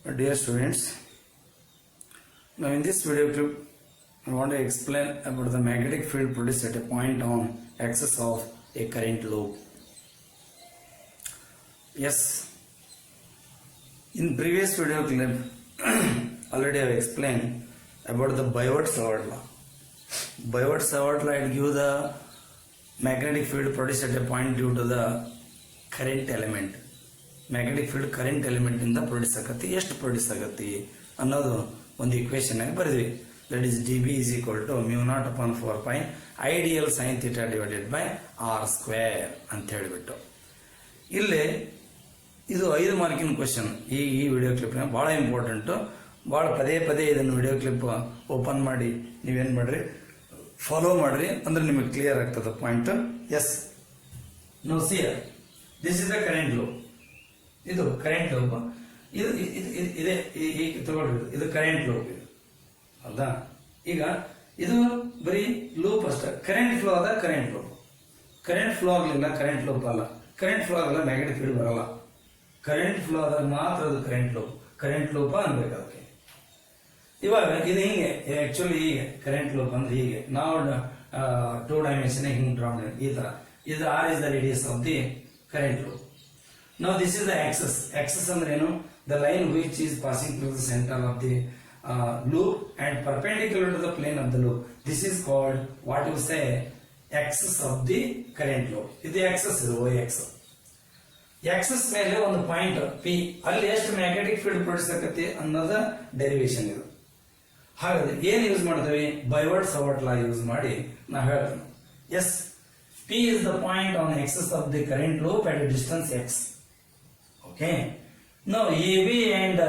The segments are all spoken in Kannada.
Dear students, now in this video clip, I want to explain about the magnetic field produced at a point on axis of a current loop. Yes, in previous video clip, already I have explained about the Biot-Savart law. Biot-Savart law it gives the magnetic field produced at a point due to the current element. Magnetic field current element ಇಂದ ಪ್ರೊಡ್ಯೂಸ್ ಆಗತ್ತೆ. ಎಷ್ಟು ಪ್ರೊಡ್ಯೂಸ್ ಆಗತ್ತೆ ಅನ್ನೋದು ಒಂದು ಇಕ್ವೇಶನ್ ಆಗಿ ಬರೆದ್ವಿ. That is D B is equal to μ0/4π I DL sine theta divided by R square ಅಂತ ಹೇಳಿಬಿಟ್ಟು. ಇಲ್ಲಿ ಇದು 5 ಮಾರ್ಕಿನ ಕ್ವೆಶನ್. ಈ ವಿಡಿಯೋ ಕ್ಲಿಪ್ನ ಭಾಳ ಇಂಪಾರ್ಟೆಂಟು. ಭಾಳ ಪದೇ ಪದೇ ಇದನ್ನು ವಿಡಿಯೋ ಕ್ಲಿಪ್ ಓಪನ್ ಮಾಡಿ ನೀವೇನು ಮಾಡ್ರಿ, ಫಾಲೋ ಮಾಡ್ರಿ, ಅಂದ್ರೆ ನಿಮಗೆ ಕ್ಲಿಯರ್ ಆಗ್ತದೆ point. Yes, no see this is the current loop. ಇದು ಕರೆಂಟ್ ಲೂಪ್. ಇದೆ ತಗೊಳ್ರಿ, ಇದು ಕರೆಂಟ್ ಲೂಪ್. ಇದು ಹೌದಾ? ಈಗ ಇದು ಬರೀ ಲೂಪ್ ಅಷ್ಟೇ. ಕರೆಂಟ್ ಫ್ಲೋ ಆದ ಕರೆಂಟ್ ಲೂಪ್. ಕರೆಂಟ್ ಫ್ಲೋ ಆಗಲಿಲ್ಲ ಕರೆಂಟ್ ಲೂಪ್ ಅಲ್ಲ. ಕರೆಂಟ್ ಫ್ಲೋ ಆಗಲ್ಲ ಮ್ಯಾಗ್ನೆಟಿಕ್ ಫೀಲ್ಡ್ ಬರಲ್ಲ. ಕರೆಂಟ್ ಫ್ಲೋ ಆದಾಗ ಮಾತ್ರ ಅದು ಕರೆಂಟ್ ಲೂಪ್. ಕರೆಂಟ್ ಲೂಪ್ ಅನ್ಬೇಕು ಅದಕ್ಕೆ. ಇವಾಗ ಇದು ಹಿಂಗೆ, ಆಕ್ಚುಲಿ ಹೀಗೆ ಕರೆಂಟ್ ಲೂಪ್ ಅಂದ್ರೆ ಹೀಗೆ ನಾವು 2 ಡೈಮೆನ್ಷನ್ ಹಿಂಗೆ ಡ್ರಾ ಮಾಡಿ ಈ ತರ. ಇದು R is the radius of the current loop. Now this is the axis. Axis ಅಂದ್ರೆ ಏನು? The line which is passing through the center of the loop and perpendicular to the plane of the loop. This is called what you say axis of the current loop. ಇದು axis, ಇದು y axis. axis ಮೇಲೆ ಒಂದು ಪಾಯಿಂಟ್ P, ಅಲ್ಲಿ ಎಷ್ಟು ಮ್ಯಾಗ್ನೆಟಿಕ್ ಫೀಲ್ಡ್ ಪ್ರೊಡ್ಯೂಸ್ ಆಗುತ್ತೆ ಅನ್ನೋದ ಡೆರಿವೇಶನ್ ಇದು. ಹಾಗಾದ್ರೆ ಏನ್ ಯೂಸ್ ಮಾಡ್ತೇವೆ? Biot-Savart law ಯೂಸ್ ಮಾಡಿ ನಾವು ಹೇಳ್ತೇವೆ. Yes, P is the point on axis of the current loop at a distance x. Okay. Now AB and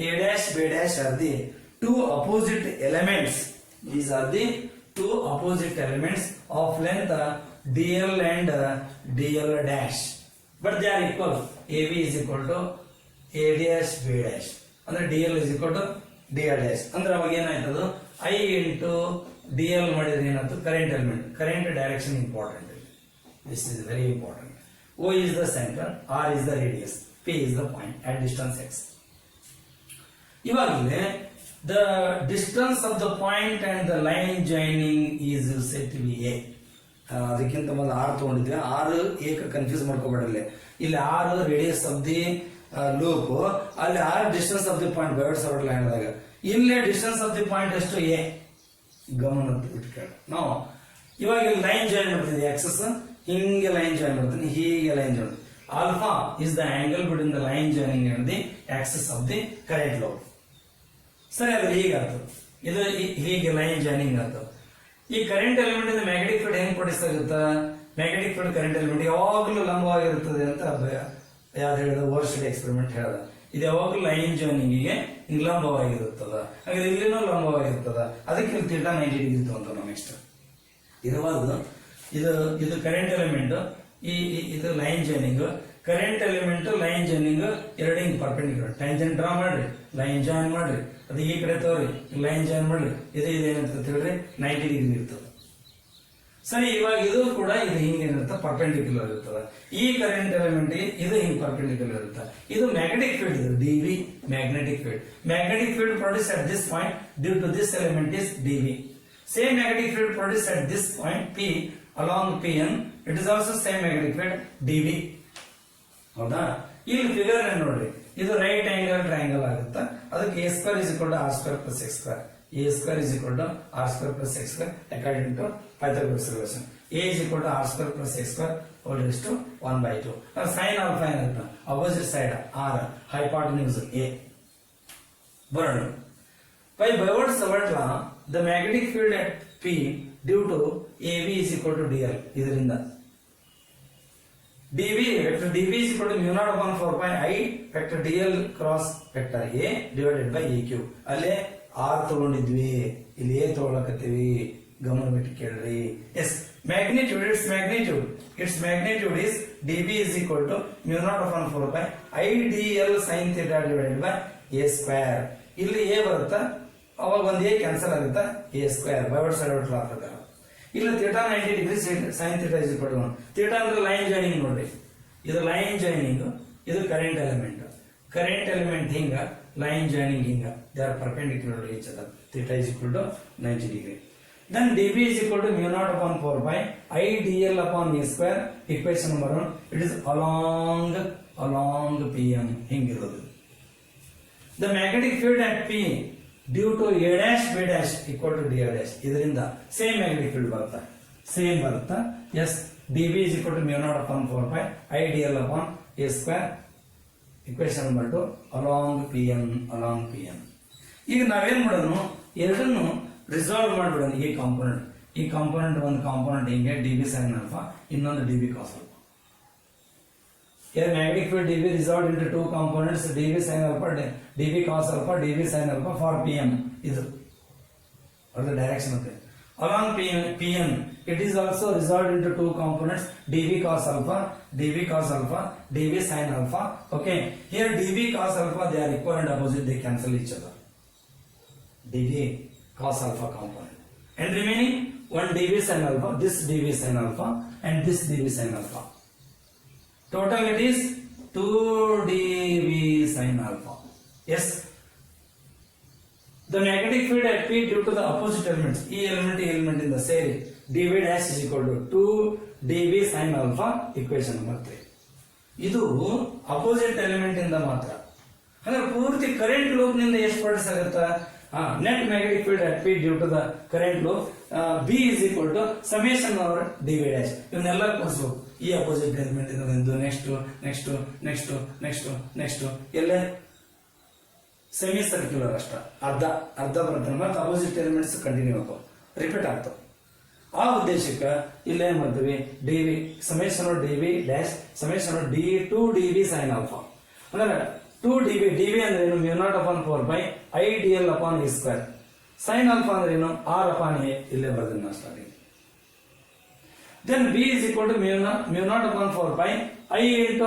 A dash B dash are the two opposite elements. These are the two opposite elements of length dl and dl dash. But they are equal. AB is equal to A dash B dash. ಅಂದ್ರೆ dl is equal to dl dash. ಅಂದ್ರೆ ಅವಾಗ ಏನಾಯ್ತದು? I into dl ಮಾಡಿದ್ರೆ ಏನಾಯ್ತು? Current element. Current direction important. This is very important. O is the center, R is the radius, P is the point at distance x. ಇವಾಗಲೇ the distance of the point and the line joining is said to be A. ಅದಕ್ಕಿಂತ ಮೊದಲು R ತಗೊಂಡಿದ್ವಿ. R ಏಕ ಕನ್ಫ್ಯೂಸ್ ಮಾಡ್ಕೋಬೇಡಲ್ಲಿ. ಇಲ್ಲಿ R radius of the loop, ಅಲ್ಲಿ R distance of the point Biot-Savart law ಹೇಳಿದಾಗ ಇಲ್ಲೇ ಡಿಸ್ಟೆನ್ಸ್ ಆಫ್ ದಿ ಪಾಯಿಂಟ್ ಎಷ್ಟು? A. ಗಮನ ಇಟ್ಕೊಳ್ಳಿ. ನಾವು ಇವಾಗ ಲೈನ್ ಜಾಯಿನ್ ಮಾಡ್ತೀವಿ. ಆಕ್ಸಸ್ ಹಿಂಗೆ ಲೈನ್ ಜಾಯಿನ್ ಮಾಡ್ತೀನಿ, ಹೀಗೆ line join. Alpha is the angle between the line joining and the Axis of the current loop. ಸರಿ, ಅದ್ರ ಹೀಗಾಗ್ತದೆ. ಇದು ಹೀಗೆ ಲೈನ್ ಜಾಯಿನಿಂಗ್ ಆಗ್ತದೆ. ಈ ಕರೆಂಟ್ ಎಲಿಮೆಂಟ್ ಇಂದ ಮ್ಯಾಗ್ನೆಟಿಕ್ ಫೀಲ್ಡ್ ಹೆಂಗ್ ಪ್ರೊಡ್ಯೂಸ್ ಆಗುತ್ತಾ? ಮ್ಯಾಗ್ನೆಟಿಕ್ ಫೀಲ್ಡ್ ಕರೆಂಟ್ ಎಲಿಮೆಂಟ್ ಯಾವಾಗಲೂ ಲಂಬವಾಗಿರುತ್ತದೆ ಅಂತ ಯಾರು ಹೇಳಿದ? ಓವರ್ಸ್ಟೆಡ್ ಎಕ್ಸ್ಪೆರಿಮೆಂಟ್ ಹೇಳ್ದ. ಇದು ಯಾವಾಗಲೂ ಲೈನ್ ಜಾಯಿನಿಂಗಿಗೆ ಹಿಂಗ್ ಲಂಬವಾಗಿರುತ್ತದ. ಹಾಗಾದ್ರೆ ಇಲ್ಲಿನೂ ಲಂಬವಾಗಿರ್ತದ. ಅದಕ್ಕೆ ಇಲ್ಲಿ ಥೀಟಾ 90 ಡಿಗ್ರಿ ತಗೊಂತ ನಾವು ನೆಕ್ಸ್ಟ್. ಇದು ಕರೆಂಟ್ ಎಲಿಮೆಂಟ್, ಇದು line joining. Current element line joining ಎರಡು ಹಿಂಗ್ ಪರ್ಪೆಂಡಿಕ್ಯುಲರ್. ಟ್ಯಾಂಜೆಂಟ್ ಡ್ರಾ ಮಾಡ್ರಿ, ಲೈನ್ ಜಾಯಿನ್ ಮಾಡ್ರಿ, ಅದು ಈ ಕಡೆ ತಗೋರಿ, ಲೈನ್ ಜಾಯಿನ್ ಮಾಡ್ರಿ. ಇದೇನಂತ ಹೇಳ್ರಿ 90 ಡಿಗ್ರಿ ಇರ್ತದೆ. ಸರಿ, ಇವಾಗ ಇದು ಕೂಡ ಇದು ಹಿಂಗೇನಿರುತ್ತೆ, ಪರ್ಪೆಂಡಿಕ್ಯುಲರ್ ಇರ್ತದೆ. ಈ ಕರೆಂಟ್ ಎಲಿಮೆಂಟ್ ಇದು ಹಿಂಗ್ ಪರ್ಪೆಂಡಿಕ್ಯುಲರ್ ಇರುತ್ತೆ. ಇದು ಮ್ಯಾಗ್ನೆಟಿಕ್ ಫೀಲ್ಡ್, ಇದು dB magnetic field. Magnetic field produce at this point due to this element is dB. Same magnetic field produced at this point P along Pn, it is also same magnetic field dV. ಹೌದಾ? ಇಲ್ಲಿ ಫಿಗರ್ ನೋಡ್ರಿ, ಇದು ರೈಟ್ ಆಂಗಲ್ ಟ್ರಯಾಂಗಲ್ ಆಗುತ್ತೆ. ಅದಕ್ಕೆ a square is equal to r square plus x square. a square is equal to r square plus x square according to Pythagoras relation. a is equal to r square plus x square whole raised to 1/2. Sin alpha ಏನಾಗುತ್ತೆ? opposite side r, hypotenuse a. ಬರೋಣ. By Biot-Savart law, the magnetic field at P due to AB is equal to dl. ಇದರಿಂದ dV vector dV is equal to μ0/4π I vector dl cross vector A divided by AQ. ಅಲ್ಲೇ R ತಗೊಂಡಿದ್ವಿ, ಇಲ್ಲಿ A ತಗೊಳಕತ್ತೀವಿ. ಗಮನ ಬಿಟ್ಟು ಕೇಳ್ರಿ. Yes, magnitude, its magnitude is dV is equal to μ0/4π I dl sin theta divided by A square. ಇಲ್ಲಿ A ಬರುತ್ತಾ, ಅವಾಗ ಒಂದು ಎ ಕ್ಯಾನ್ಸಲ್ ಆಗುತ್ತಾ, ಎ ಸ್ಕ್ವೇರ್ Biot-Savart law ಪ್ರಕಾರ. ಇಲ್ಲಿ theta 90 degree sine theta is equal to 1. ಥೀಟಾ ಅಂದ್ರೆ ಲೈನ್ ಜಾಯಿನಿಂಗ್ ನೋಡ್ರಿ. ಇದು ಲೈನ್ ಜಾಯಿನಿಂಗ್, ಇದು current element. current element hinga, line joining hinga, they are perpendicular to each other. Theta is equal to 90 degree. Then dB is equal to mu naught upon 4 pi I dl upon a square. Equation number 1. It is along PM hingirodu. The magnetic field at P due to A dash B dash equal to dA dash. ಇದರಿಂದ same magnetic field ಬರುತ್ತಾ, same ಬರುತ್ತಾ. Yes, dB is equal to mu naught upon 4 pi I dl upon a square. Equation number 2 along PM. ಈಗ ನಾವೇನ್ ಮಾಡೋಣ, ಎರಡನ್ನು ರಿಸಾಲ್ವ್ ಮಾಡ್ಬಿಡೋಣ. ಈ ಕಾಂಪೋನೆಂಟ್ ಒಂದು ಕಾಂಪೋನೆಂಟ್ ಹಿಂಗೆ dB sin alpha, ಇನ್ನೊಂದು dB cos alpha. Here magnetic field dB resolved into two components, dB sin alpha, dB cos alpha, dB sin alpha for PM. This is the direction of it. Along PM, it is also resolved into two components, dB cos alpha, dB sin alpha. Okay, here dB cos alpha, they are equal and opposite, they cancel each other. dB cos alpha component. And remaining one dB sin alpha, this dB sin alpha, and this dB sin alpha. Total it is 2 dB sin alpha. Yes. The magnetic field at P due to the opposite elements, E element in the series, dB dash is equal to 2 dB sin alpha. Equation number 3. ಇದು ಅಪೋಸಿಟ್ ಎಲಿಮೆಂಟ್ ಇಂದ ಮಾತ್ರ. ಅಂದ್ರೆ ಪೂರ್ತಿ ಕರೆಂಟ್ ಲೂಪ್ ನಿಂದ ಎಷ್ಟು ಪರ್ಸೆಂಟ್ ಆಗುತ್ತಾ? Net magnetic field at P due to the current loop, B is equal to summation over dB dash. ಇವನ್ನೆಲ್ಲ ಕೂಡಿಸಬೇಕು. ಈ ಅಪೋಸಿಟ್ ಎಲಿಮೆಂಟ್ ಇಂದ ನೆಕ್ಸ್ಟ್ ಎಲ್ಲೇ ಸೆಮಿ ಸರ್ಕ್ಯುಲರ್ ಅಷ್ಟ ಅರ್ಧ ಬರುತ್ತೆ. ಮತ್ತೆ ಅಪೋಸಿಟ್ ಎಲಿಮೆಂಟ್ಸ್ ಕಂಟಿನ್ಯೂ ಆಗ್ತಾವ, ರಿಪೀಟ್ ಆಗ್ತಾವ. ಆ ಉದ್ದೇಶಕ್ಕೆ ಇಲ್ಲೇನ್ ಮಾಡ್ತೀವಿ, dB summation dB dash summation D 2 dB sin alpha. ಅಂದ್ರೆ 2 dB, dB ಅಂದ್ರೆ ಏನು, mu naught upon 4 pi I dl upon a square. sin alpha ಅಂದ್ರೆ ಏನು, r upon a, ಇಲ್ಲೇ ಬರ್ತೀನಿ ನಾನು starting. Then B is equal to mu naught upon 4 pi I into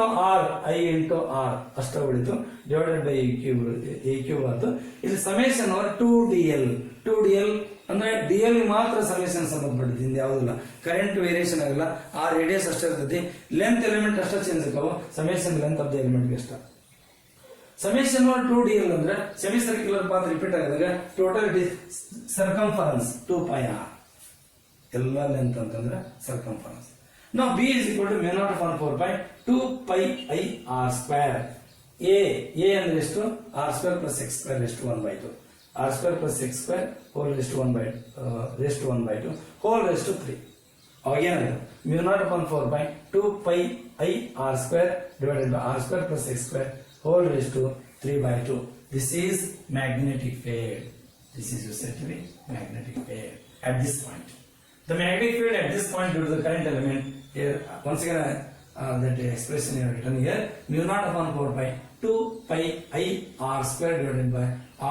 R ಅಷ್ಟ ಉಳಿತು, divided by a cube ಆಯ್ತು. ಇಲ್ಲಿ ಸಮೇಶನ್ ಓವರ್ 2dl ಅಂದ್ರೆ ಡಿಎಲ್ ಮಾತ್ರ ಸಮೇಶನ್ ಸಂಬಂಧಪಟ್ಟಿದ್ದು, ಇಂದ ಯಾವುದಿಲ್ಲ. ಕರೆಂಟ್ ವೇರಿಯೇಷನ್ ಆಗಿಲ್ಲ, ಆ ರೇಡಿಯಸ್ ಅಷ್ಟೇ ಇರ್ತೈತಿ, ಲೆಂತ್ ಎಲಿಮೆಂಟ್ ಅಷ್ಟೇ ಚೇಂಜ್ ಆಕಾವು. Summation length of the element ಅಷ್ಟ. ಸಮೇಶನ್ ಓವರ್ 2dl ಅಂದ್ರೆ ಸೆಮಿ ಸರ್ಕ್ಯುಲರ್ ಪಾತ್ ರಿಪೀಟ್ ಆಗಿದಾಗ total it is circumference 2 pi r. ಎಲ್ಲ ಲೆಂತ್ ಅಂತಂದ್ರೆ circumference. Now B is equal to mu naught upon 4 pi 2 pi I r square. A ಅಂದ್ರೆ ಎಷ್ಟು, r square plus x square raised to 1 by 2. r square plus x square whole raised to 1 by 2 whole raised to 3. Again mu naught upon 4 pi 2 pi I r square divided by r square plus x square whole raised to 3 by 2. This is magnetic field. This is said to be magnetic field at this point. The magnetic field at this point due to the current element here, once again that expression is written here, mu naught upon 4 pi 2 pi I r square divided by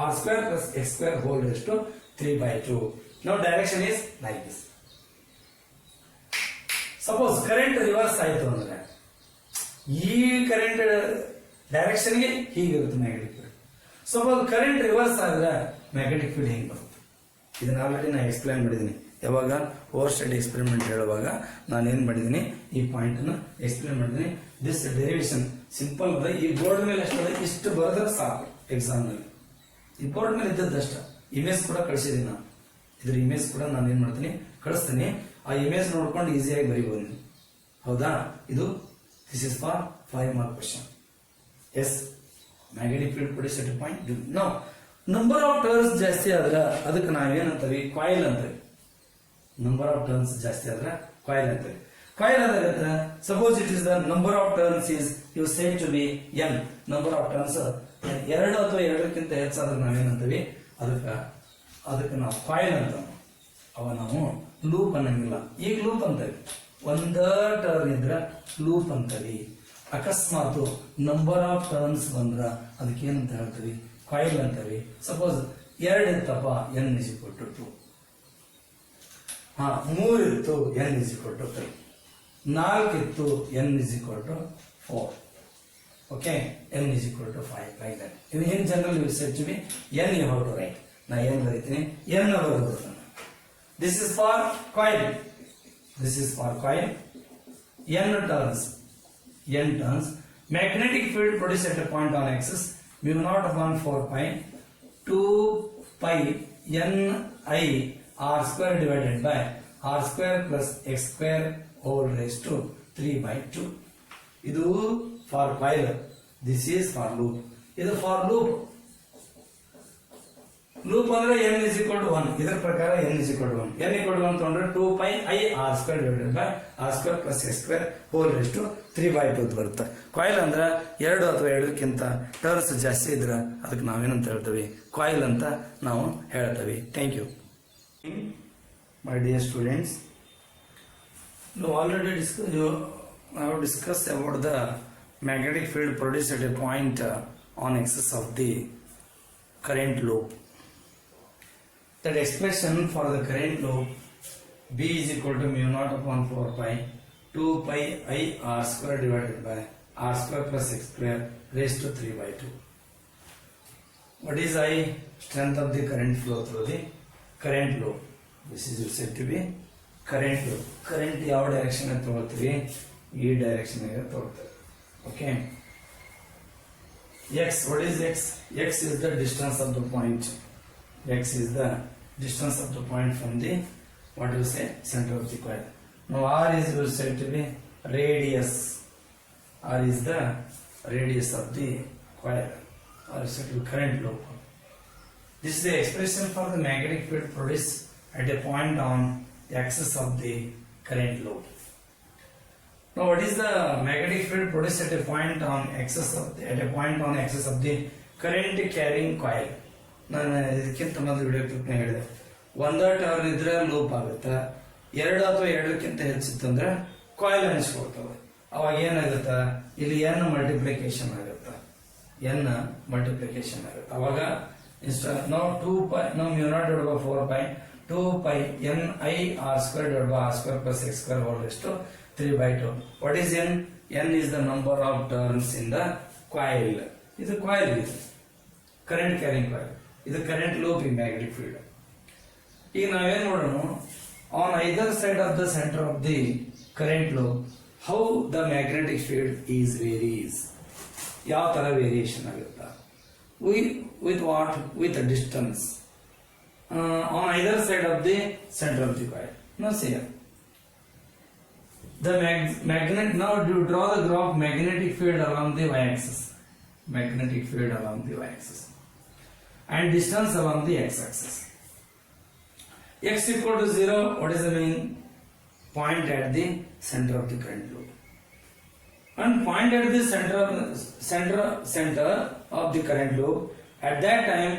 r square plus x square whole raised to 3 by 2. Now direction is like this. Suppose current reverse ಆಯಿತು ಅಂದ್ರೆ ಈ ಕರೆಂಟ್ ಡೈರೆಕ್ಷನ್ ಗೆ ಹೀಗಿರುತ್ತೆ magnetic field. Suppose current reverse ಆದ್ರೆ ಮ್ಯಾಗ್ನೆಟಿಕ್ ಫೀಲ್ಡ್ ಹಿಂಗೆ ಬರುತ್ತೆ. ಇದನ್ನ ಆಲ್ರೆಡಿ ನಾನು ಎಕ್ಸ್ಪ್ಲೈನ್ ಮಾಡಿದ್ದೀನಿ. ಯಾವಾಗ ಓವರ್ ಸ್ಟಡಿ ಎಕ್ಸ್ಪೆರಿಮೆಂಟ್ ಹೇಳುವಾಗ ನಾನು ಏನ್ ಮಾಡಿದ್ದೀನಿ, ಈ ಪಾಯಿಂಟ್ ಅನ್ನು ಎಕ್ಸ್ಪ್ಲೈನ್ ಮಾಡಿದ್ದೀನಿ. ದಿಸ್ ಡೆರಿವೇಶನ್ ಸಿಂಪಲ್ ಅದ. ಈ ಬೋರ್ಡ್ ಮೇಲೆ ಎಷ್ಟದ ಇಷ್ಟು ಬರೆದ್ರೆ ಸಾಕು ಎಕ್ಸಾಮ್ ನಲ್ಲಿ. ಈ ಬೋರ್ಡ್ ಮೇಲೆ ಇದ್ದದ್ದಷ್ಟ. ಇಮೇಜ್ ಕೂಡ ಕಳಿಸಿದ್ದೀನಿ ನಾನು. ಇದ್ರ ಇಮೇಜ್ ಕೂಡ ನಾನು ಏನ್ ಮಾಡ್ತೀನಿ, ಕಳಿಸ್ತೀನಿ. ಆ ಇಮೇಜ್ ನೋಡ್ಕೊಂಡು ಈಸಿಯಾಗಿ ಬರೀಬಹುದು ನೀವು. ಹೌದಾ? ಇದು this is for 5 mark question. Yes, magnetic field produce at point. ನಾವು ನಂಬರ್ ಆಫ್ ಟರ್ನ್ಸ್ ಜಾಸ್ತಿ ಆದ್ರೆ ಅದಕ್ಕೆ ನಾವೇನಂತೀವಿ, ಕಾಯಿಲ್ ಅಂತೀವಿ. ನಂಬರ್ ಆಫ್ ಟರ್ನ್ಸ್ ಜಾಸ್ತಿ ಆದ್ರೆ ಕಾಯಿಲ್ ಅಂತೀವಿ. ಕಾಯಿಲ್ ಆದಾಗ suppose it is the number of turns is you said to be n. Number of turns 2 ಅಥವಾ 2ಕ್ಕಿಂತ ಹೆಚ್ಚಾದ್ರೆ ನಾವೇನಂತೀವಿ, ಅದಕ್ಕೆ ನಾವು ಕಾಯಿಲ್ ಅಂತ. ಅವ ನಾವು ಲೂಪ್ ಅನ್ನಂಗಿಲ್ಲ. ಈಗ ಲೂಪ್ ಅಂತೀವಿ. ಒಂದ ಟರ್ನ್ ಇದ್ರೆ ಲೂಪ್ ಅಂತೀವಿ. ಅಕಸ್ಮಾತ್ ನಂಬರ್ ಆಫ್ ಟರ್ನ್ಸ್ ಬಂದ್ರ ಅದಕ್ಕೆ ಏನಂತ ಹೇಳ್ತೀವಿ, ಕಾಯಿಲ್ ಅಂತೀವಿ. ಸಪೋಸ್ 2 ಇತ್ತಪ್ಪ, n is equal to 2. 3 ಇತ್ತು, n is equal to 3. 4 ಇತ್ತು, n is equal to 4. Okay, n is equal to 5, like that. In general you said to me n you have to write. ನಾ ಏನ್ ಬರೀತೀನಿ, n ಬರೆದು. This is for coil. This is for coil. n turns magnetic field produced at a point on axis mu naught upon 4 pi 2 pi n I r square divided by r square plus x square whole raised to 3 by 2. ಇದು for coil, this is for loop. ಇದು for loop. ಲೂಪ್ ಅಂದ್ರೆ n is equal to 1. ಇದರ ಪ್ರಕಾರ n is equal to 1. n equal to 1 ತಗೊಂಡ್ರೆ 2 pi I r square divided by r square plus x square whole raised to 3 by 2 ಬರುತ್ತೆ. ಕಾಯಿಲ್ ಅಂದ್ರೆ 2 ಅಥವಾ 2ಕ್ಕಿಂತ ಟರ್ನ್ಸ್ ಜಾಸ್ತಿ ಇದ್ರೆ ಅದಕ್ಕೆ ನಾವೇನಂತ ಹೇಳ್ತೀವಿ, ಕಾಯಿಲ್ ಅಂತ ನಾವು ಹೇಳ್ತೀವಿ. Thank you. My dear students, you already discussed about the magnetic field produced at a point on axis of the current loop. That expression for the current loop B is equal to mu naught upon 4 pi 2 pi I r square divided by r square plus x square raised to 3 by 2. What is I? Strength of the current flow through the current loop. This is said to be current loop. Current ಯಾವ ಡೈರೆಕ್ಷನ್ ತಗೊಳ್ತೀವಿ, ಈ ಡೈರೆಕ್ಷನ್ ತಗೊಳ್ತೀವಿ. Okay. X, what is X? X is the distance of the point. X is the distance of the point from the, what do you say, center of the coil. Now R is said to be radius. R is the radius of the coil, or said to be current loop. This is the expression for the magnetic field produced at a point on the axis of the current loop. Now what is the magnetic field produced at a point on axis of the current carrying coil? ನಾನು ಇದಕ್ಕಿಂತ ಮೊದಲು ವಿಡಿಯೋ ಕ್ಲಿಪ್ ಹೇಳಿದೆ, ಒಂದೇ ಟರ್ನ್ ಇದ್ರೆ ಲೂಪ್ ಆಗುತ್ತೆ, 2 ಅಥವಾ 2ಕ್ಕಿಂತ ಹೆಚ್ಚಿತ್ತಂದ್ರೆ ಕಾಯಿಲ್ ಅನಿಸ್ಕೊಳ್ತವೆ. ಅವಾಗ ಏನಾಗುತ್ತೆ, ಇಲ್ಲಿ n ಮಲ್ಟಿಪ್ಲಿಕೇಶನ್ ಆಗುತ್ತೆ, ಅವಾಗ ನಾವು 2 pi ನಾವು mu naught divided by 4 pi 2 pi n I r square divided by r square plus x square whole raised to 3 by 2. What is n? N is the number of turns in the coil. ಇದು coil, ಇದು current carrying coil, ಇದು current loop in magnetic field. ಈಗ ನಾವೇನ್ ನೋಡೋಣ, on either side of the center of the current loop how the magnetic field varies. ಯಾವ ತರ ವೇರಿಯೇಷನ್ ಆಗುತ್ತೆ, with what? With a distance on either side of the center of the coil. Now see here, the magnet, now you draw the graph magnetic field along the y-axis, and distance along the x-axis. X equal to 0, what is the mean? Point at the center of the current loop. And point at the center of the current loop, at that time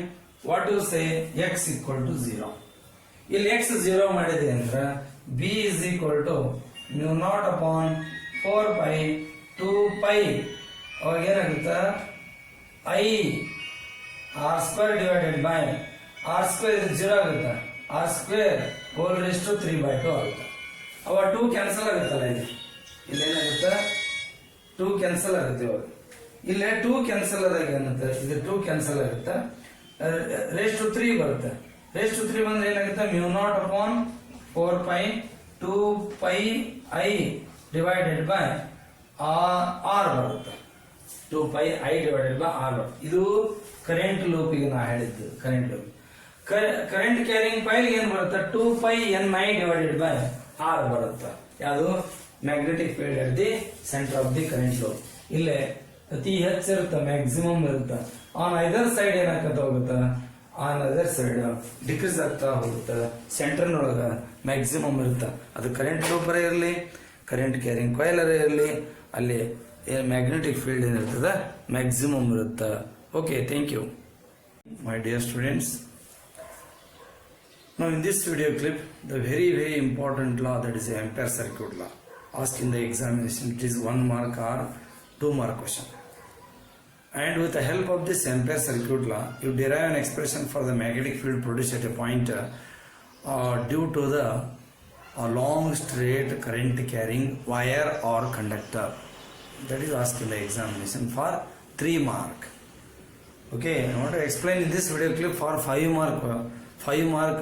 what you say, x equal to 0. ಇಲ್ಲಿ x 0 ಮಾಡಿದೆ ಅಂದ್ರೆ b is equal to mu naught upon 4 pi 2 pi ಅವಾಗ ಏನಾಗುತ್ತೆ, I r square divided by r square is 0 ಆಗುತ್ತೆ, r square whole raised to 3 by 2 ಆಗುತ್ತೆ. ಅವಾಗ 2 ಕ್ಯಾನ್ಸಲ್ ಆಗುತ್ತಲ್ಲ, ಇಲ್ಲಿ ಏನಾಗುತ್ತೆ, 2 ಕ್ಯಾನ್ಸಲ್ ಆಗುತ್ತೆ. ಇವಾಗ ಇಲ್ಲೇ 2 ಕ್ಯಾನ್ಸಲ್ ಆದಾಗ ಏನಂತ, ಇದು 2 ಕ್ಯಾನ್ಸಲ್ ಆಗುತ್ತೆ, raised to 3 ಬರುತ್ತೆ. raised to 3 ಬಂದ್ರೆ ಏನಾಗುತ್ತೆ, mu naught upon 4 pi 2 pi I divided by r ಬರುತ್ತೆ, 2 pi I divided by r. ಇದು ಕರೆಂಟ್ ಲೂಪಿಗೆ ನಾ ಹೇಳಿದ್ದು, current loop. Current carrying coil ಏನ್ ಬರುತ್ತೆ, 2 pi n I divided by r ಬರುತ್ತೆ. ಯಾವುದು, magnetic field at the centre of the current loop. ಇಲ್ಲೇ ಅತಿ ಹೆಚ್ಚಿರುತ್ತೆ, ಮ್ಯಾಕ್ಸಿಮಮ್ ಇರುತ್ತೆ. ಆನ್ ಐದರ್ ಸೈಡ್ ಏನಾಗ್ತಾ ಹೋಗುತ್ತೆ, ಆನ್ ಅದರ್ ಸೈಡ್ ಡಿಕ್ರೀಸ್ ಆಗ್ತಾ ಹೋಗುತ್ತೆ. ಸೆಂಟರ್ನೊಳಗ ಮ್ಯಾಕ್ಸಿಮಮ್ ಇರುತ್ತೆ. ಅದು ಕರೆಂಟ್ ಲೂಪರೇ ಇರಲಿ, ಕರೆಂಟ್ ಕ್ಯಾರಿಂಗ್ ಕಾಯಿಲರೇ ಇರಲಿ, ಅಲ್ಲಿ ಮ್ಯಾಗ್ನೆಟಿಕ್ ಫೀಲ್ಡ್ ಏನಿರ್ತದೆ ಮ್ಯಾಕ್ಸಿಮಮ್ ಇರುತ್ತೆ. Okay, thank you my dear students. Now in this video clip, the very important law, that is the Ampere circuit law, asked in the examination. It is 1 mark or 2 mark question. And with the help of this Ampere circuit law, you derive an expression for the magnetic field produced at a point due to the long straight current carrying wire or conductor. That is asked in the examination for 3 mark. Okay, I want to explain in this video clip for 5 mark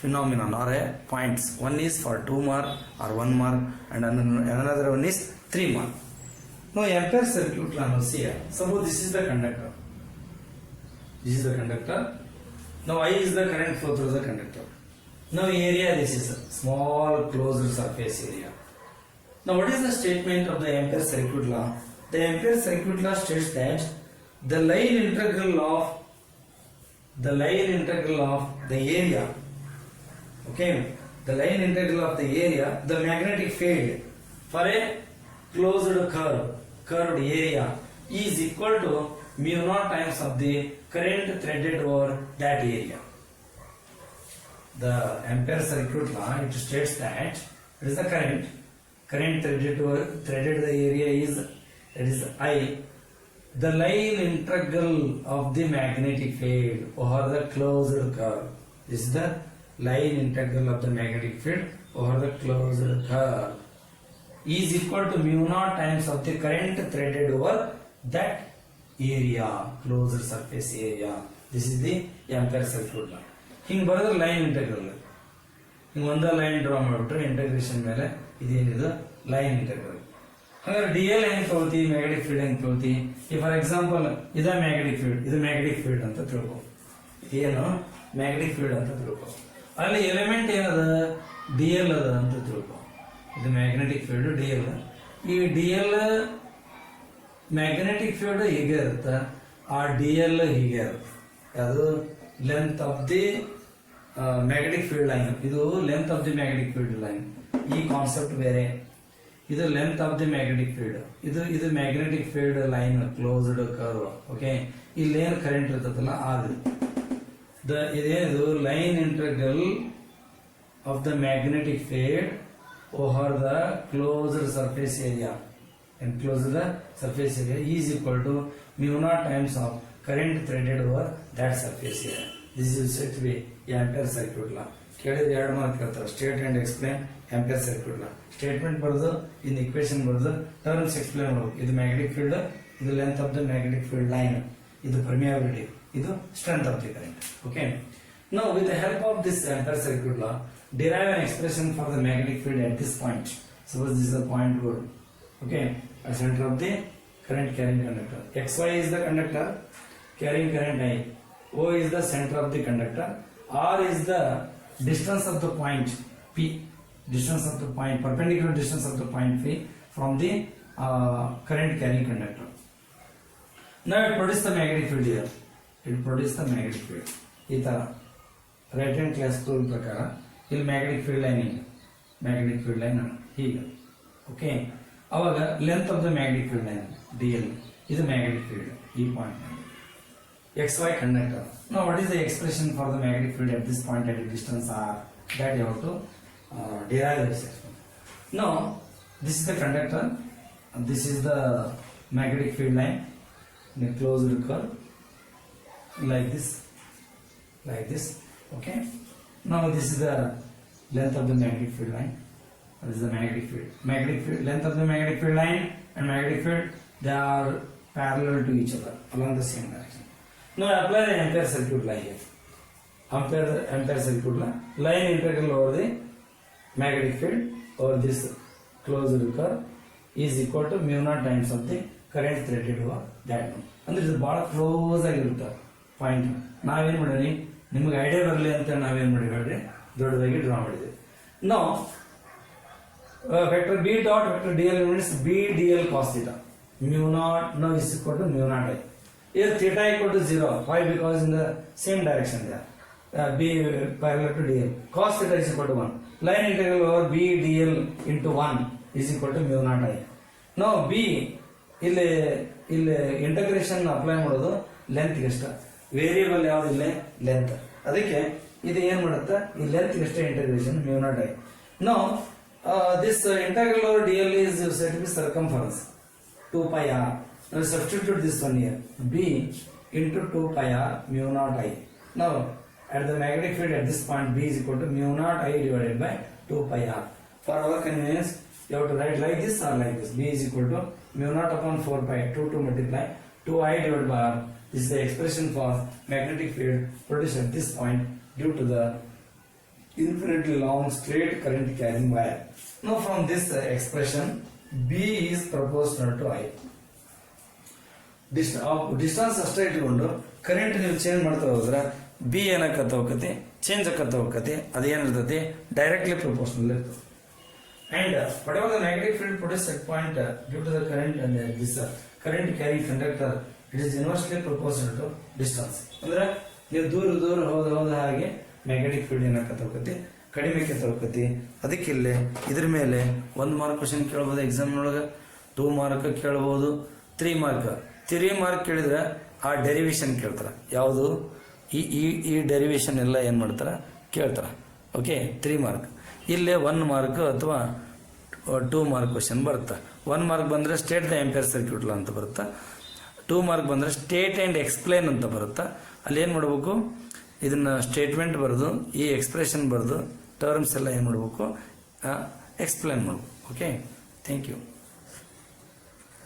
phenomenon or points. One is for 2 mark or 1 mark, and another one is 3 mark. Now Ampere circuit law, now see here. Suppose this is the conductor. This is the conductor. Now I is the current flow through the conductor. Now area, this is a small closed surface area. Now what is the statement of the Ampere circuit law? The Ampere circuit law states that the line integral of the area, okay, the line integral of the area, the magnetic field for a closed curved area is equal to mu naught times of the current threaded over that area. The Ampere circuit law, it states that it is the current threaded the area is, that is I. The line integral of the magnetic field over the closed curve. This is the line integral of the magnetic field over the closed curve is equal to mu naught times of the current threaded over that area, closed surface area. This is the Ampere circuit law. ಹಿಂಗೆ ಬರೆದ್ರೆ ಲೈನ್ ಇಂಟೆಗ್ರಲ್, ಹಿಂಗೆ ಒಂದೇ ಲೈನ್ ಡ್ರಾ ಮಾಡಿಬಿಟ್ರೆ ಇಂಟಗ್ರೇಷನ್ ಮೇಲೆ ಇದೇನಿದೆ ಲೈನ್ ಇಂಟೆಗ್ರಲ್. ಹಾಗಾದ್ರೆ ಡಿ ಎಲ್ ಹೆಂಗೆ ತೊಗೊಳ್ತಿ, ಮ್ಯಾಗ್ನೆಟಿಕ್ ಫೀಲ್ಡ್ ಹೆಂಗೆ ತೊಗೊಳ್ತಿ? ಈ ಫಾರ್ ಎಕ್ಸಾಂಪಲ್ ಇದು ಮ್ಯಾಗ್ನೆಟಿಕ್ ಫೀಲ್ಡ್ ಅಂತ ತಿಳ್ಕೊ, ಏನು ಮ್ಯಾಗ್ನೆಟಿಕ್ ಫೀಲ್ಡ್ ಅಂತ ತಿಳ್ಕೊ. ಅಲ್ಲಿ ಎಲಿಮೆಂಟ್ ಏನದ, ಡಿ ಎಲ್ ಅದ ಅಂತ ತಿಳ್ಕೊ. ಇದು ಮ್ಯಾಗ್ನೆಟಿಕ್ ಫೀಲ್ಡ್ ಡಿ ಎಲ್. ಈ ಡಿ ಎಲ್ ಮ್ಯಾಗ್ನೆಟಿಕ್ ಫೀಲ್ಡ್ ಹೀಗೆ ಇರುತ್ತೆ, ಆ ಡಿ ಎಲ್ ಹೀಗೆ ಇರುತ್ತೆ. ಅದು length of the magnetic field line. ಇದು length of the magnetic field line. ಈ ಕಾನ್ಸೆಪ್ಟ್ ಬೇರೆ. ಇದು length of the magnetic field. ಇದು magnetic field line closed curve. Okay, ಇಲ್ಲಿ ಏನು ಕರೆಂಟ್ ಇರ್ತದಲ್ಲ ಅದು ಇದೇನಿದು line integral of the magnetic field over the closed surface area. Enclosed the surface area is equal to mu naught times of current threaded over that surface area. This is said to be Ampere circuit law. ಕೇಳಿದ್ರೆ ಎರಡು ಮಾರ್ಕ್ ಕೇಳ್ತಾರೆ, state and explain ampere circuit law. Statement ಬರೆದು ಇನ್ ಇಕ್ವೇಶನ್ ಬರೆದು ಟರ್ಮ್ಸ್ ಎಕ್ಸ್ಪ್ಲೇನ್ ಮಾಡೋದು. ಇದು ಮ್ಯಾಗ್ನೆಟಿಕ್ ಫೀಲ್ಡ್, ಇದು length of the magnetic field line, ಇದು ಪರ್ಮಿಯಾಬಿಲಿಟಿ, ಇದು strength of the current. Okay, now with the help of this ampere circuit law, derive an expression for the magnetic field at this point. Suppose this is the point good. Okay, at center of the current carrying conductor. XY is the conductor carrying current I. O is the center of the conductor. R is the distance of the point P, distance of the point, perpendicular distance of the point P from the current carrying conductor. Now it produces the magnetic field here. It produces the magnetic field. ಈ ತರ ರೈಟ್ ಹ್ಯಾಂಡ್ ಕ್ಲಾಸ್ ರೂಲ್ ಪ್ರಕಾರ ಇಲ್ಲಿ ಮ್ಯಾಗ್ನೆಟಿಕ್ ಫೀಲ್ಡ್ ಲೈನ್ ಹೀಗೆ. ಓಕೆ, ಅವಾಗ length of the magnetic field line D L, ಇದು ಮ್ಯಾಗ್ನೆಟಿಕ್ ಫೀಲ್ಡ್ ಈ ಪಾಯಿಂಟ್ ನಲ್ಲಿ. XY conductor. Now what is the expression for the magnetic field at this point at a distance R? That you have to derive this expression. Now this is the conductor, and this is the magnetic field line in a closed curve like this. Okay, now this is the length of the magnetic field line. This is the magnetic field length of the magnetic field line and magnetic field, they are parallel to each other along the same direction. Now apply the Ampere circuit law here. Ampere circuit law, line integral over the magnetic field over this closed curve is equal to mu naught times of the current threaded over that one. ಅಂದ್ರೆ ಇದು ಬಹಳ ಕ್ಲೋಸ್ ಆಗಿರುತ್ತೆ ಪಾಯಿಂಟ್. ನಾವೇನ್ ಮಾಡಿದ್ವಿ, ನಿಮ್ಗೆ ಐಡಿಯಾ ಬರಲಿ ಅಂತ ನಾವೇನ್ ಮಾಡಿದ್ವಿ ಹೇಳ್ರಿ, ದೊಡ್ಡದಾಗಿ ಡ್ರಾ ಮಾಡಿದ್ವಿ. ನಾವು vector B dot vector dl means B dl cos theta. Mu naught now is equal to mu naught I. Here theta equal to 0. Why? Because in the same direction there. B parallel to dl. Cos theta is equal to 1. Line integral over B dl into 1 is equal to mu naught I. Now B ಇಲ್ಲಿ ಇಂಟಗ್ರೇಷನ್ ಅಪ್ಲೈ ಮಾಡೋದು ಲೆಂತ್ ಗೆಷ್ಟ, ವೇರಿಯಬಲ್ ಯಾವ್ದು ಇಲ್ಲ ಲೆಂತ್. ಅದಕ್ಕೆ ಇದು ಏನ್ ಮಾಡುತ್ತೆ, ಈ ಲೆಂತ್ ಗೆಷ್ಟೇ integration mu naught I. Now this integral over dl is said to be circumference 2 pi r. Now substitute this one here, b into 2 pi r mu naught I. Now at the magnetic field at this point b is equal to mu naught I divided by 2 pi r. For our convenience you have to write like this or like this. B is equal to mu naught upon 4 pi 2 to multiply 2I divided by r. This is the expression for magnetic field produced at this point due to the infinitely long straight current carrying wire. Now from this expression B is proportional to I. Distance ಅಷ್ಟೇ ಇಟ್ಕೊಂಡು ಕರೆಂಟ್ ನೀವು ಚೇಂಜ್ ಮಾಡ್ತಾ ಹೋದ್ರೆ ಬಿ ಏನಕ್ಕತ್ತ ಹೋಗತಿ, ಚೇಂಜ್ ಆಕತ್ತ ಹೋಗತಿ, ಅದೇನಿರ್ತತಿ ಡೈರೆಕ್ಟ್ಲಿ ಪ್ರಪೋರ್ಷನಲ್ ಇರ್ತದೆ. And whatever the magnetic field produced at point due to the current and this current carrying conductor, it is inversely proportional to distance. ಅಂದ್ರೆ ನೀವು ದೂರ ಹೋದ ಹಾಗೆ ಮ್ಯಾಗ್ನೆಟಿಕ್ ಫೀಲ್ಡ್ ಏನಾಕತ್ತ ಹೋಗತಿ, ಕಡಿಮೆ ಕೆತ್ತ ಹೋಗತಿ. ಅದಕ್ಕೆ ಇಲ್ಲಿ ಇದ್ರ ಮೇಲೆ 1 ಮಾರ್ಕ್ ಕ್ವಶನ್ ಕೇಳ್ಬೋದು ಎಕ್ಸಾಮ್ ಒಳಗೆ, 2 ಮಾರ್ಕ್ ಕೇಳ್ಬೋದು, 3 ಮಾರ್ಕ್. 3 ಮಾರ್ಕ್ ಕೇಳಿದ್ರೆ ಆ ಡೆರಿವೇಶನ್ ಕೇಳ್ತಾರ, ಯಾವುದು ಈ ಡೆರಿವೇಶನ್ ಎಲ್ಲ ಏನ್ ಮಾಡ್ತಾರ ಕೇಳ್ತಾರ. Okay, 3 mark. ಇಲ್ಲೇ 1 ಮಾರ್ಕ್ ಅಥವಾ 2 ಮಾರ್ಕ್ ಕ್ವಶನ್ ಬರುತ್ತೆ. 1 ಮಾರ್ಕ್ ಬಂದರೆ ಸ್ಟೇಟ್ ದ ಆಂಪಿಯರ್ ಸರ್ಕ್ಯೂಟ್ ಲಾ ಅಂತ ಬರುತ್ತೆ. 2 ಮಾರ್ಕ್ ಬಂದರೆ ಸ್ಟೇಟ್ ಆ್ಯಂಡ್ ಎಕ್ಸ್ಪ್ಲೇನ್ ಅಂತ ಬರುತ್ತೆ. ಅಲ್ಲಿ ಏನು ಮಾಡಬೇಕು, ಇದನ್ನ ಸ್ಟೇಟ್ಮೆಂಟ್ ಬರೆದು ಈ ಎಕ್ಸ್ಪ್ರೆಷನ್ ಬರೆದು ಟರ್ಮ್ಸ್ ಎಲ್ಲ ಏನು ಮಾಡಬೇಕು, ಎಕ್ಸ್ಪ್ಲೇನ್ ಮಾಡಬೇಕು. Okay, thank you.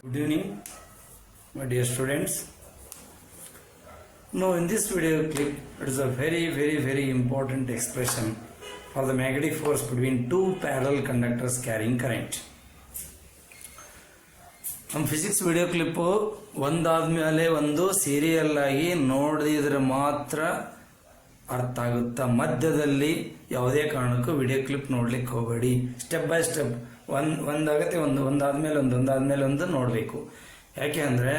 Good evening my dear students. Now in this video clip, it is a very important expression for the magnetic force between two parallel conductors carrying current. ನಮ್ಮ ಫಿಸಿಕ್ಸ್ ವಿಡಿಯೋ ಕ್ಲಿಪ್ಪು ಒಂದಾದ್ಮೇಲೆ ಒಂದು ಸೀರಿಯಲ್ ಆಗಿ ನೋಡಿದ್ರೆ ಮಾತ್ರ ಅರ್ಥ ಆಗುತ್ತಾ. ಮಧ್ಯದಲ್ಲಿ ಯಾವುದೇ ಕಾರಣಕ್ಕೂ ವಿಡಿಯೋ ಕ್ಲಿಪ್ ನೋಡ್ಲಿಕ್ಕೆ ಹೋಗಬೇಡಿ. ಸ್ಟೆಪ್ ಬೈ ಸ್ಟೆಪ್ ಒಂದಾಗತ್ತೆ, ಒಂದಾದ್ಮೇಲೆ ಒಂದು ನೋಡಬೇಕು. ಯಾಕೆ ಅಂದರೆ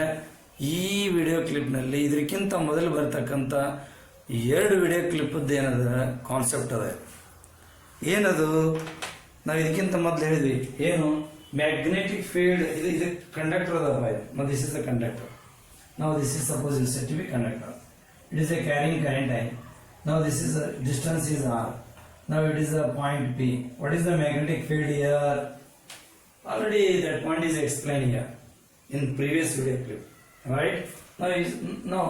ಈ ವಿಡಿಯೋ ಕ್ಲಿಪ್ನಲ್ಲಿ ಇದಕ್ಕಿಂತ ಮೊದಲು ಬರ್ತಕ್ಕಂಥ 2 ವಿಡಿಯೋ ಕ್ಲಿಪ್ಪದ್ದು ಏನದ ಕಾನ್ಸೆಪ್ಟ್ ಅದ. ಏನದು, ನಾವು ಇದಕ್ಕಿಂತ ಮೊದಲು ಹೇಳಿದ್ವಿ, ಏನು ಮ್ಯಾಗ್ನೆಟಿಕ್ ಫೀಲ್ಡ್, ಇದು ಕಂಡಕ್ಟರ್ ಅದಪ್ಪ, ಇದು ದಿಸ್ ಇಸ್ ದ ಕಂಡಕ್ಟರ್. ನಾವು this is suppose is set to be conductor. It is a carrying current I. ನಾವು this is distance is R. ನಾವು it is a point P. What is the magnetic field here? Already that point is explained here in previous video clip, right? Now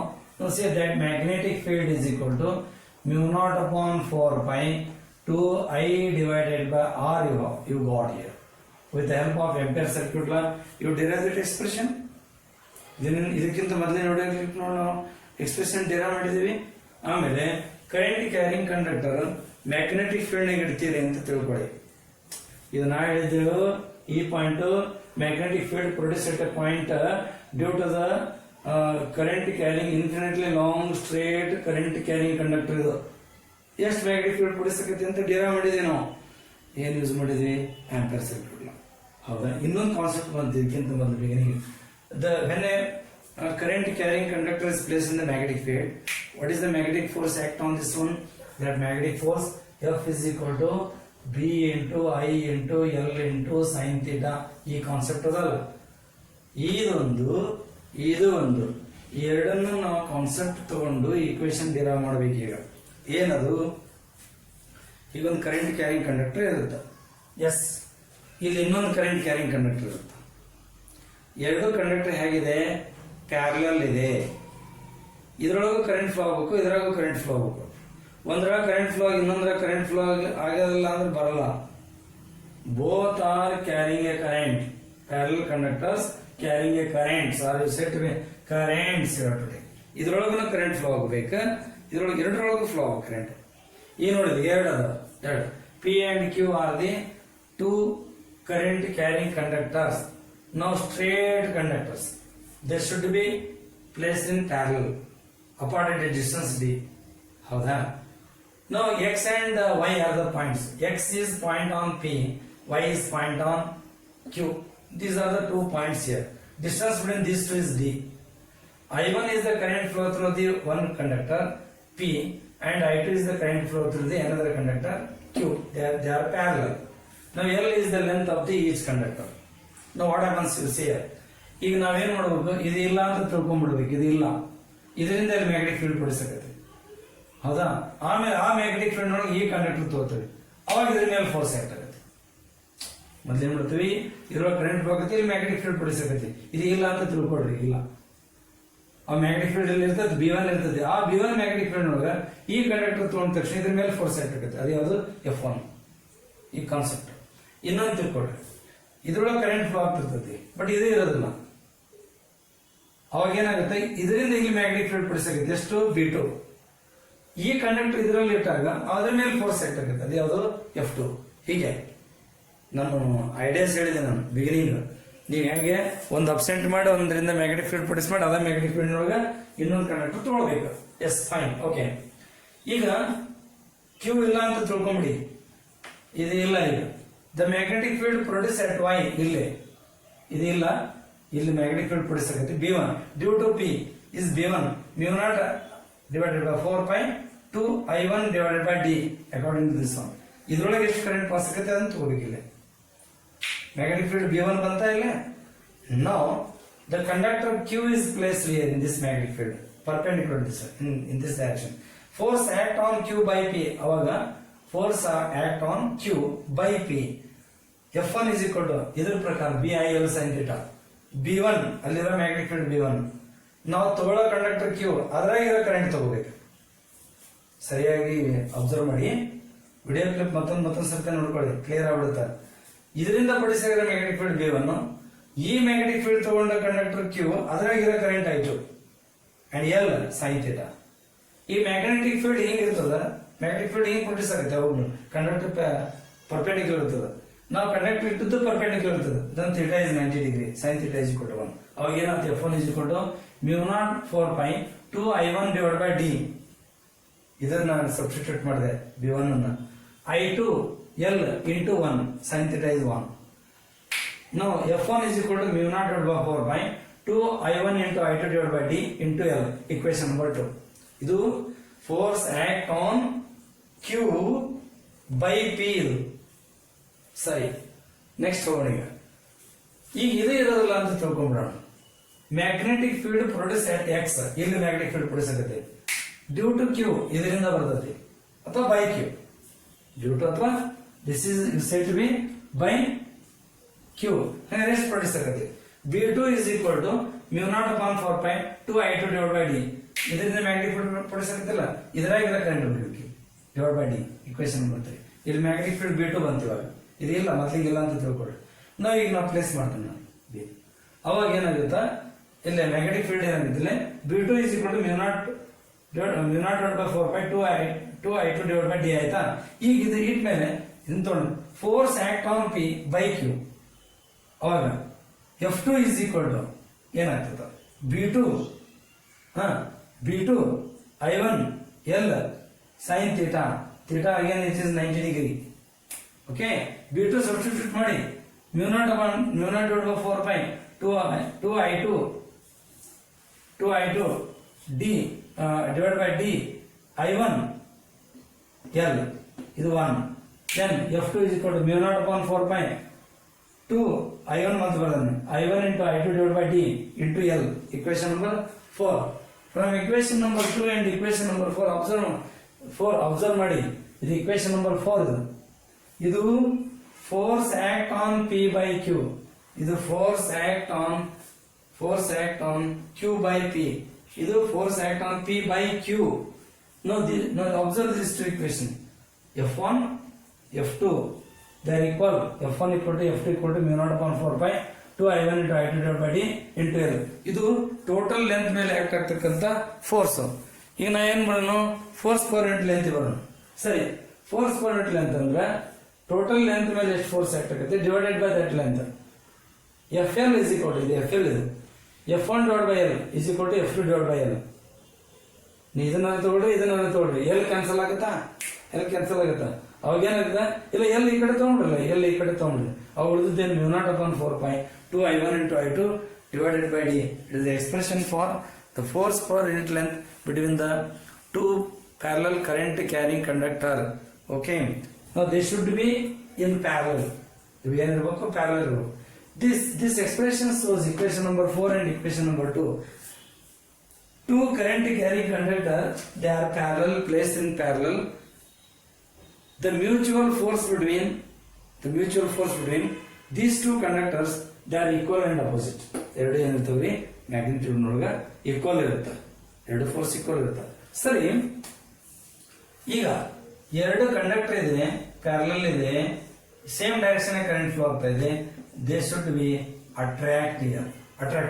see that magnetic field is equal to mu naught upon 4 pi to I divided by R. You got here with the help of Ampere circuit law. You derive that expression. ಇದಕ್ಕಿಂತ ಮೊದಲೇ ನಾವು ಎಕ್ಸ್ಪ್ರೆಷನ್ ಡಿರೈವ್ ಮಾಡಿದೀವಿ. ಆಮೇಲೆ current carrying conductor magnetic field ನಾಗ ಇಡ್ತೀರಿ ಅಂತ ತಿಳ್ಕೊಳ್ಳಿ. ಇದು ನಾ ಹೇಳಿದ್ದೆವು, ಈ point magnetic field produced at a point due to the current carrying infinitely long straight current carrying conductor. ಇದು ಎಷ್ಟು ಮ್ಯಾಗ್ನೆಟಿಕ್ ಫೀಲ್ಡ್ ಪ್ರೊಡ್ಯೂಸ್ ಆಗುತ್ತೆ ಅಂತ ಡಿರೈವ್ ಮಾಡಿದ್ವಿ. ನಾವು ಏನು ಯೂಸ್ ಮಾಡಿದ್ವಿ? ಆಂಪಿಯರ್ ಸರ್ಕ್ಯೂಟ್ ಲಾ. ಹೌದಾ? ಇನ್ನೊಂದು ಕಾನ್ಸೆಪ್ಟ್ ಬಂತು ಇದಕ್ಕಿಂತ ಮೊದಲು beginning. when a current carrying conductor is placed in the magnetic field, what is the magnetic force act on this one? That magnetic force F is equal to B into I into L into sin theta. ಈ ಕಾನ್ಸೆಪ್ಟ್ ಅದಲ್ಲ, ಇದು ಒಂದು ಎರಡನ್ನು ನಾವು ಕಾನ್ಸೆಪ್ಟ್ ತಗೊಂಡು ಈಕ್ವೇಶನ್ ಡಿರೈವ್ ಮಾಡಬೇಕು. ಏನದು? ಈಗ ಒಂದು ಕರೆಂಟ್ ಕ್ಯಾರಿಂಗ್ ಕಂಡಕ್ಟರ್ ಇರುತ್ತೆ, ಎಸ್. ಇಲ್ಲಿ ಇನ್ನೊಂದು ಕರೆಂಟ್ ಕ್ಯಾರಿಂಗ್ ಕಂಡಕ್ಟರ್ ಇರುತ್ತೆ. 2 ಕಂಡಕ್ಟರ್ ಹೇಗಿದೆ? ಪ್ಯಾರಲಲ್ ಇದೆ. ಇದ್ರೊಳಗೂ ಕರೆಂಟ್ ಫ್ಲೋ ಆಗಬೇಕು, ಇದ್ರಾಗೂ ಕರೆಂಟ್ ಫ್ಲೋ ಆಗಬೇಕು. ಒಂದ್ರಾಗ ಕರೆಂಟ್ ಫ್ಲೋ ಇನ್ನೊಂದ್ರಾಗ ಕರೆಂಟ್ ಫ್ಲೋ ಆಗೋದಿಲ್ಲ ಅಂದ್ರೆ ಬರಲ್ಲ. Both are carrying a current. Parallel conductors carrying a current. Sorry, set to be currents here today. ಇದ್ರೊಳಗೂ ಕರೆಂಟ್ ಫ್ಲೋ ಆಗಬೇಕು, ಇದ್ರೊಳಗೆ ಎರಡರೊಳಗೂ ಫ್ಲೋ ಆಗ ಕರೆಂಟ್. ಈ ನೋಡಿದ್ವಿ, ಎರಡು P and Q are the 2 current carrying conductors. Now straight conductors. They should be placed in parallel apart at a distance d. ಹೌದಾ? Now x and y are the points. X is point on P, y is point on Q. These are the 2 points here. Distance between these two is d. I1 is the current flow through the one conductor P, and I2 is the current flow through the another conductor Q. They are parallel. Now L is the length of the each conductor. Now what happens? You see here. ಈಗ ನಾವೇನ್ ಮಾಡಬೇಕು? ಇದು ಇಲ್ಲ ಅಂತ ತಿಳ್ಕೊಂಡ್ಬಿಡ್ಬೇಕು. ಇದು ಇಲ್ಲ, ಇದರಿಂದ ಇಲ್ಲಿ ಮ್ಯಾಗ್ನೆಟಿಕ್ ಫೀಲ್ಡ್ ಪ್ರೊಡ್ಯೂಸ್ ಆಗುತ್ತೆ. ಹೌದಾ? ಆಮೇಲೆ ಆ ಮ್ಯಾಗ್ನೆಟಿಕ್ ಫೀಲ್ಡ್ ನೊಳಗೆ ಈ ಕಂಡಕ್ಟರ್ ತಗೋತೀವಿ, ಅವಾಗ ಇದ್ರ ಮೇಲೆ ಫೋರ್ಸ್ ಆಕ್ಟ್ ಆಗುತ್ತೆ. ಮೊದ್ಲು ಏನ್ ಮಾಡ್ತೀವಿ? ಇದ್ರೊಳಗೆ ಕರೆಂಟ್ ಹೋಗುತ್ತೆ, ಇಲ್ಲಿ ಮ್ಯಾಗ್ನೆಟಿಕ್ ಫೀಲ್ಡ್ ಪ್ರೊಡ್ಯೂಸ್ ಆಗುತ್ತೆ. ಇದು ಇಲ್ಲ ಅಂತ ತಿಳ್ಕೊಡ್ರಿ, ಇಲ್ಲ. ಆ ಮ್ಯಾಗ್ನೆಟಿಕ್ ಫೀಲ್ಡ್ ಅಲ್ಲಿ ಇರ್ತದೆ, B1 ಇರ್ತದೆ. ಆ B1 ಮ್ಯಾಗ್ನೆಟಿಕ್ ಫೀಲ್ಡ್ ಒಳಗೆ ಈ ಕಂಡಕ್ಟರ್ ತಗೊಂಡ ತಕ್ಷಣ ಇದ್ರ ಮೇಲೆ ಫೋರ್ಸ್ ಆಕ್ಟ್ ಆಗುತ್ತೆ. ಅದು ಯಾವುದು? F1. ಈ ಕಾನ್ಸೆಪ್ಟ್ ಇನ್ನೊಂದು ತಿಳ್ಕೊಡ್ರಿ. ಇದ್ರೊಳಗೆ ಕರೆಂಟ್ ಫ್ಲೋ ಆಗ್ತಿರ್ತದೆ, ಬಟ್ ಇದು ಇರೋದಿಲ್ಲ. ಅವಾಗ ಏನಾಗುತ್ತೆ? ಇದರಿಂದ ಇಲ್ಲಿ ಮ್ಯಾಗ್ನೆಟಿಕ್ ಫೀಲ್ಡ್ ಪ್ರೊಡ್ಯೂಸ್ ಆಗುತ್ತೆ. ಎಷ್ಟು? B2. ಈ ಕಂಡಕ್ಟರ್ ಇದರಲ್ಲಿ ಇಟ್ಟಾಗ ಅದ್ರ ಮೇಲೆ ಫೋರ್ಸ್ ಆಕ್ಟ್ ಆಗುತ್ತೆ. ಅದು ಯಾವುದು? F2. ಹೀಗೆ ನಾನು ಐಡಿಯಾಸ್ ಹೇಳಿದೆ ನಾನು ಬಿಗಿನಿಂಗ್. ನೀವು ಹೆಂಗೆ ಒಂದು ಅಬ್ಸೆಂಟ್ ಮಾಡಿ ಒಂದರಿಂದ ಮ್ಯಾಗ್ನೆಟಿಕ್ ಫೀಲ್ಡ್ ಪ್ರೊಡ್ಯೂಸ್ ಮಾಡಿ ಅದ ಮ್ಯಾಗ್ನೆಟಿಕ್ ಫೀಲ್ಡ್ ಒಳಗೆ ಇನ್ನೊಂದು ಕಂಡಕ್ಟರ್ ತಗೊಳ್ಬೇಕು. Yes fine okay. ಈಗ ಕ್ಯೂ ಇಲ್ಲ ಅಂತ ತಿಳ್ಕೊಂಬಿಡಿ, ಇದು ಇಲ್ಲ. ಈಗ the magnetic field produce at Y, ಇಲ್ಲಿ ಇದು ಇಲ್ಲ, ಇಲ್ಲಿ ಮ್ಯಾಗ್ನೆಟಿಕ್ ಫೀಲ್ಡ್ ಪ್ರೊಡ್ಯೂಸ್ ಆಗುತ್ತೆ B1 due to P is B1 μ0 divided by 4 pi 2 I1 divided by D according to this one. ಇದ್ರೊಳಗೆ ಎಷ್ಟು ಕರೆಂಟ್ ಪಾಸ್ ಆಗುತ್ತೆ ಅದನ್ನು ತಗೋಬೇಕಿಲ್ಲ. ಮ್ಯಾಗ್ನೆಟಿಕ್ ಫೀಲ್ಡ್ B1 ಬಂತಾ ಇಲ್ಲ. Now the conductor Q is placed here in this magnetic field perpendicular to this in this direction. Force act on Q by P. ಅವಾಗ force act on Q by P. F1 is equal to ಇದ್ರ ಪ್ರಕಾರ BIL sin theta. B1 ಅಲ್ಲಿರೋ ಮ್ಯಾಗ್ನೆಟಿಕ್ ಫೀಲ್ಡ್ B1. ನಾವು ತಗೊಳ್ಳೋ ಕಂಡಕ್ಟರ್ Q ಅದ್ರಾಗಿರೋ ಕರೆಂಟ್ ತಗೋಬೇಕು. ಸರಿಯಾಗಿ ಅಬ್ಸರ್ವ್ ಮಾಡಿ, ವಿಡಿಯೋ ಕ್ಲಿಪ್ ಮತ್ತೊಂದು ಸರ್ತಿ ನೋಡ್ಕೊಳ್ಳಿ, ಕ್ಲಿಯರ್ ಆಗ್ಬಿಡುತ್ತೆ. ಇದರಿಂದ ಪಡಿಸಿರೋ ಮ್ಯಾಗ್ನೆಟಿಕ್ ಫೀಲ್ಡ್ B1, ಈ ಮ್ಯಾಗ್ನೆಟಿಕ್ ಫೀಲ್ಡ್ ತಗೊಂಡ ಕಂಡಕ್ಟರ್ Q ಅದ್ರಾಗಿರೋ ಕರೆಂಟ್ ಆಯ್ತು ಅಂಡ್ L sin theta. ಈ ಮ್ಯಾಗ್ನೆಟಿಕ್ ಫೀಲ್ಡ್ ಹಿಂಗಿರ್ತದ, ಮ್ಯಾಗ್ನೆಟಿಕ್ ಫೀಲ್ಡ್ ಹಿಂಗ್ ಪ್ರೊಡ್ಯೂಸ್ ಆಗುತ್ತೆ. ಅವಾಗ ಕಂಡಕ್ಟರ್ ಪರ್ಪೆಂಡಿಕ್ಯುಲರ್ ಇರ್ತದೆ, ನಾವು ಕಂಡಕ್ಟರ್ ಇಟ್ಟದ್ದು ಪರ್ಪೆಂಡಿಕ್ಯುಲರ್ ಇರ್ತದೆ. Then theta is 90 degree, sin theta is equal to 1. ಅವಾಗ ಏನಾಗುತ್ತೆ, F1 is equal to μ0 4 pi 2 I1 divided by D. ಇದನ್ನ ನಾನು ಸಬ್ಸ್ಟಿಟ್ಯೂಟ್ ಮಾಡಿದೆ B1 ಅನ್ನ. I2 L into 1 sin theta is 1. Now F1 is equal to μ0 divided by 4 pi 2 I1 into I2 divided by D into L. Equation number 2. ಇದು force act on Q by P ಇದು. ಸರಿ, ನೆಕ್ಸ್ಟ್ ಹೋಗೋಣ. ಈಗ ಇದು ಇರೋದಿಲ್ಲ ಅಂತ ತಿಳ್ಕೊಂಡ್ಬಿಡೋಣ. Magnetic field produce at X, ಇಲ್ಲಿ ಮ್ಯಾಗ್ನೆಟಿಕ್ ಫೀಲ್ಡ್ ಪ್ರೊಡ್ಯೂಸ್ ಆಗುತ್ತೆ ಡ್ಯೂ ಟು Q, ಇದರಿಂದ ಬರ್ತದೆ, ಅಥವಾ ಬೈ Q. ಡ್ಯೂ ಟು ಅಥವಾ this is said to be by Q. ಹಾಗೆ ಎಷ್ಟು ಪ್ರೊಡ್ಯೂಸ್ ಆಗುತ್ತೆ. B2 is equal to μ0 upon 4 pi 2 I2 divided by D. ಇದರಿಂದ ಮ್ಯಾಗ್ನೆಟಿಕ್ ಫೀಲ್ಡ್ ಪ್ರೊಡ್ಯೂಸ್ ಆಗುತ್ತಲ್ಲ, ಇದರಾಗಿರೋ ಕರೆಂಟ್ ಬಿಡಬೇಕು divide by D. Equation number 3. ಇಲ್ಲಿ ಮ್ಯಾಗ್ನೆಟಿಕ್ ಫೀಲ್ಡ್ B2 ಬಂತು, ಇವಾಗ ಇದಿಲ್ಲ, ಮೊದಲಿಗಿಲ್ಲ ಅಂತ ತಿಳ್ಕೊಳ್ಳಿ. ಈಗ ನಾವು ಪ್ಲೇಸ್ ಮಾಡ್ತೇನೆ ನಾನು B. ಅವಾಗ ಏನಾಗುತ್ತಾ, ಇಲ್ಲ ಮ್ಯಾಗ್ನೆಟಿಕ್ ಫೀಲ್ಡ್ ಏನಾಗುತ್ತಿಲ್ಲ, B2 is equal to μ0 divided by 4 pi 2 I2 divided by D ಆಯ್ತಾ. ಈಗ ಇದು ಇಟ್ಮೇಲೆ ಇದನ್ನ ತೊಗೊಂಡು force act on P by Q. ಅವಾಗ F2 is equal to ಏನಾಗ್ತದ, B2 I1 L sin theta. Theta again it is 90 degree. Okay, B2 substitute ಮಾಡಿ μ0 divided by 4 pi 2 I2 D divided by D I1 L ಇದು 1. Then F2 is equal to μ0 upon 4 pi 2 I1 ಮತ್ತೆ ಬರೋದು I1 into I2 divided by D into L. Equation number 4. From equation number 2 and equation number 4 observe ಮಾಡಿ, ಇದು equation number 4. ಇದು force act on P by Q. ಇದು force act on Q by P. ಇದು force act on P by Q. Now observe these two equation. F1 F2 they are equal. F1 equal to F2 equal to μ0 upon 4 pi 2 I1 into I2 divided by D into L. ಇದು ಟೋಟಲ್ ಲೆಂತ್ ಮೇಲೆ ಆಕ್ಟ್ ಆಗ್ತಕ್ಕಂಥ ಫೋರ್ಸ್. ಈಗ ನಾ ಏನ್ ಮಾಡೋಣ, ಫೋರ್ಸ್ ಪರ್ ಯೂನಿಟ್ ಲೆಂತ್ ಬರೋಣ. ಸರಿ, ಫೋರ್ಸ್ ಪರ್ ಯೂನಿಟ್ ಲೆಂತ್ ಅಂದ್ರೆ ಟೋಟಲ್ ಲೆಂತ್ ಮೇಲೆ ಎಷ್ಟು ಫೋರ್ಸ್ ಆಕ್ಟ್ ಆಗುತ್ತೆ divided by that length. FL is equal to FL is F1 divided by L is equal to F2 divided by L. ನೀವು ಇದನ್ನ ತಗೊಳ್ರಿ, L ಕ್ಯಾನ್ಸಲ್ ಆಗುತ್ತಾ, L ಕ್ಯಾನ್ಸಲ್ ಆಗುತ್ತಾ. ಅವಾಗ ಏನಾಗುತ್ತೆ, ಇಲ್ಲ L ಈ ಕಡೆ ತಗೊಂಡ್ರಲ್ಲ, L ಈ ಕಡೆ ತಗೊಂಡ್ರಿ, ಅವಾಗ ಉಳಿದಿದ್ದೇನು μ0 upon 4 pi 2 I1 into I2 divided by D. It is the expression for the force per unit length between the two parallel current carrying conductor. Okay, now they should be in parallel. ಇವು ಏನಿರ್ಬೇಕು, ಪ್ಯಾರಲಲ್ ಇರಬೇಕು. This expression shows equation number 4 and equation number 2. Two current carrying conductor, they are parallel, placed in parallel. The mutual force between these two conductors, they are equal and opposite. ಎರಡು ಏನಿರ್ತವ್ರಿ, ಮ್ಯಾಗ್ನಿಟ್ಯೂಡ್ ನೊಳಗ ಈಕ್ವಲ್ ಇರುತ್ತೆ, ಎರಡು ಫೋರ್ಸ್ ಈಕ್ವಲ್ ಇರುತ್ತೆ. ಸರಿ, ಈಗ ಎರಡು ಕಂಡಕ್ಟರ್ ಇದೆ, ಪ್ಯಾರಲಲ್ ಇದೆ, ಸೇಮ್ ಡೈರೆಕ್ಷನ್ ಕರೆಂಟ್ ಫ್ಲೋ ಆಗ್ತಾ ಇದೆ. ದೇ ಶುಡ್ ಬಿ ಅಟ್ರಾಕ್ಟ್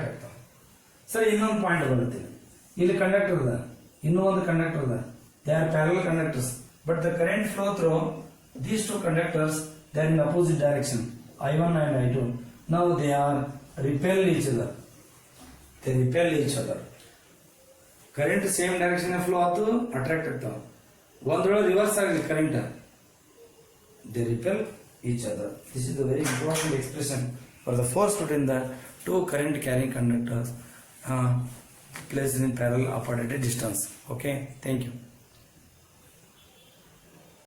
ಆಗ್ತಾವ. ಸರಿ, ಇನ್ನೊಂದು ಪಾಯಿಂಟ್ ಬರುತ್ತೆ. ಇಲ್ಲಿ ಕಂಡಕ್ಟರ್ ಅದ, ಇನ್ನೂ ಒಂದು ಕಂಡಕ್ಟರ್ ಅದ. They are parallel conductors, but the current flow through these two conductors they are in opposite direction, I1 and I2. Now they are repel each other. They repel each other. Current same direction flow ಆತು attract ಆಗ್ತಾವ. ಒಂದ್ರೊಳಗೆ reverse ಆಗಲಿ current. They repel each other. This is the very important expression for the force between the two current carrying conductors placed in parallel apart at a distance. Okay, thank you.